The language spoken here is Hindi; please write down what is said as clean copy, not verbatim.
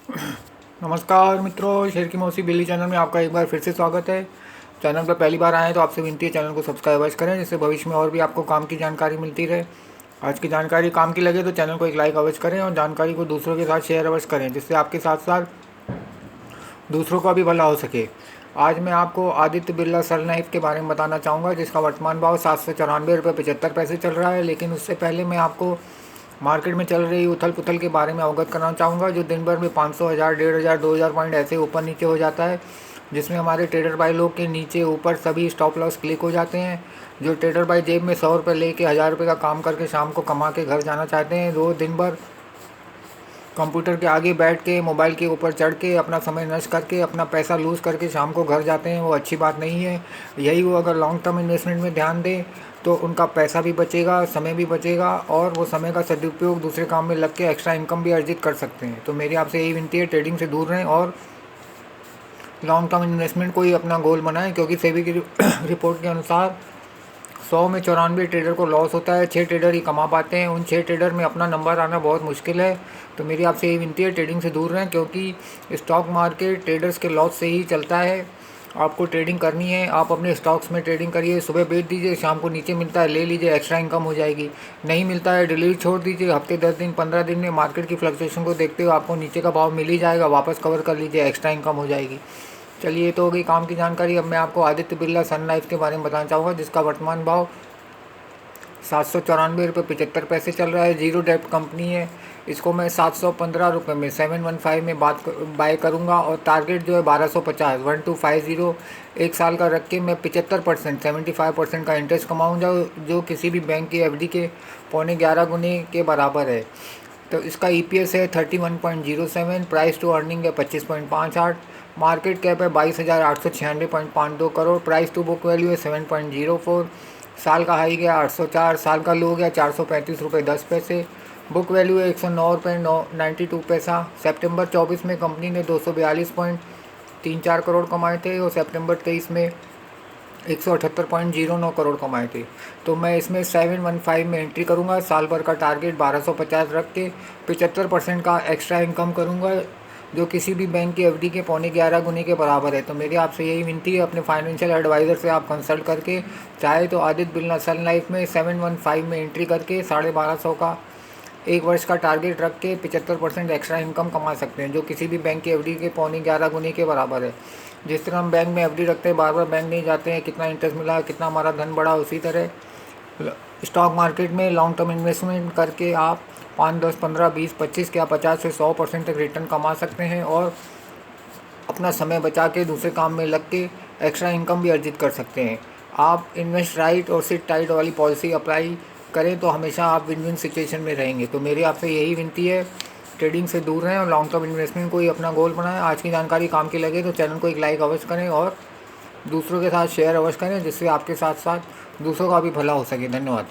नमस्कार मित्रों, शेर की मौसी बिल्ली चैनल में आपका एक बार फिर से स्वागत है। चैनल पर पहली बार आए तो आपसे विनती है चैनल को सब्सक्राइब अवश्य करें, जिससे भविष्य में और भी आपको काम की जानकारी मिलती रहे। आज की जानकारी काम की लगे तो चैनल को एक लाइक अवश्य करें और जानकारी को दूसरों के साथ शेयर अवश्य करें, जिससे आपके साथ साथ दूसरों का भी भला हो सके। आज मैं आपको आदित्य बिरला सन लाइफ के बारे में बताना चाहूँगा, जिसका वर्तमान भाव 794 रुपये 75 पैसे चल रहा है। लेकिन उससे पहले मैं आपको मार्केट में चल रही उथल पुथल के बारे में अवगत कराना चाहूँगा, जो दिन भर में 500, 1000, 1500, 2000 पॉइंट ऐसे ऊपर नीचे हो जाता है, जिसमें हमारे ट्रेडर भाई लोग के नीचे ऊपर सभी स्टॉप लॉस क्लिक हो जाते हैं। जो ट्रेडर भाई जेब में 100 रुपये लेके 1000 रुपये का काम करके शाम को कमा के घर जाना चाहते हैं, रोज़ दिन भर कंप्यूटर के आगे बैठ के मोबाइल के ऊपर चढ़ के अपना समय नष्ट करके अपना पैसा लूज़ करके शाम को घर जाते हैं, वो अच्छी बात नहीं है। यही वो अगर लॉन्ग टर्म इन्वेस्टमेंट में ध्यान दें तो उनका पैसा भी बचेगा, समय भी बचेगा और वो समय का सदुपयोग दूसरे काम में लग के एक्स्ट्रा इनकम भी अर्जित कर सकते हैं। तो मेरी आपसे यही विनती है, ट्रेडिंग से दूर रहें और लॉन्ग टर्म इन्वेस्टमेंट को ही अपना गोल बनाएं, क्योंकि सेबी की रिपोर्ट के अनुसार 100 में 94 ट्रेडर को लॉस होता है, 6 ट्रेडर ही कमा पाते हैं। उन 6 ट्रेडर में अपना नंबर आना बहुत मुश्किल है। तो मेरी आपसे यही विनती है, ट्रेडिंग से दूर रहें, क्योंकि स्टॉक मार्केट ट्रेडर्स के लॉस से ही चलता है। आपको ट्रेडिंग करनी है, आप अपने स्टॉक्स में ट्रेडिंग करिए, सुबह बेच दीजिए, शाम को नीचे मिलता है ले लीजिए, एक्स्ट्रा इनकम हो जाएगी। नहीं मिलता है डिलीट छोड़ दीजिए, हफ्ते 10 दिन 15 दिन में मार्केट की फ्लक्चुएशन को देखते हुए आपको नीचे का भाव मिल ही जाएगा, वापस कवर कर लीजिए, एक्स्ट्रा इनकम हो जाएगी। चलिए, ये तो हो गई काम की जानकारी। अब मैं आपको आदित्य बिरला सन लाइफ के बारे में बताना चाहूँगा, जिसका वर्तमान भाव 794 रुपये 75 पैसे चल रहा है। जीरो डेप्ट कंपनी है। इसको मैं 715 रुपये में 715 में बाय करूँगा और टारगेट जो है 1250 1250 एक साल का रख के मैं 75% 75% का इंटरेस्ट कमाऊँगा, जो किसी भी बैंक की एफडी के 11.25 गुने के बराबर है। तो इसका ईपीएस है 31.07, प्राइस टू अर्निंग है 25.58, मार्केट कैप है 22,896.52 crore, price to book value है 7.04, साल का हाई गया 804, साल का लो गया 435 रुपये 10 पैसे, बुक वैल्यू है 109 रुपये 92 पैसा। सितंबर 24 में कंपनी ने 242.34 करोड़ कमाए थे और सितंबर 23 में 178.09 करोड़ कमाए थे। तो मैं इसमें 715 में एंट्री करूंगा। साल भर का टारगेट 1250 रख के 75% का एक्स्ट्रा इनकम करूंगा, जो किसी भी बैंक की एफडी के 11.25 गुने के बराबर है। तो मेरी आपसे यही विनती है, अपने फाइनेंशियल एडवाइज़र से आप कंसल्ट करके चाहे तो आदित्य बिरला सन लाइफ में 715 में एंट्री करके 1250 का एक वर्ष का टारगेट रख के 75% एक्स्ट्रा इनकम कमा सकते हैं, जो किसी भी बैंक की एफडी के 11.25 गुने के बराबर है। जिस तरह हम बैंक में एफडी रखते हैं, बार बार बैंक नहीं जाते हैं, कितना इंटरेस्ट मिला, कितना हमारा धन बढ़ा, उसी तरह स्टॉक मार्केट में लॉन्ग टर्म इन्वेस्टमेंट करके आप 5, 10, 15, 20, 25 क्या 50 से 100% तक रिटर्न कमा सकते हैं और अपना समय बचा के दूसरे काम में लग के एक्स्ट्रा इनकम भी अर्जित कर सकते हैं। आप इन्वेस्ट राइट और सिट टाइट वाली पॉलिसी अप्लाई करें तो हमेशा आप विन विन सिचुएशन में रहेंगे। तो मेरी आपसे यही विनती है, ट्रेडिंग से दूर रहें और लॉन्ग टर्म इन्वेस्टमेंट को ही अपना गोल बनाएं। आज की जानकारी काम की लगे तो चैनल को एक लाइक अवश्य करें और दूसरों के साथ शेयर अवश्य करें, जिससे आपके साथ साथ दूसरों का भी भला हो सके। धन्यवाद।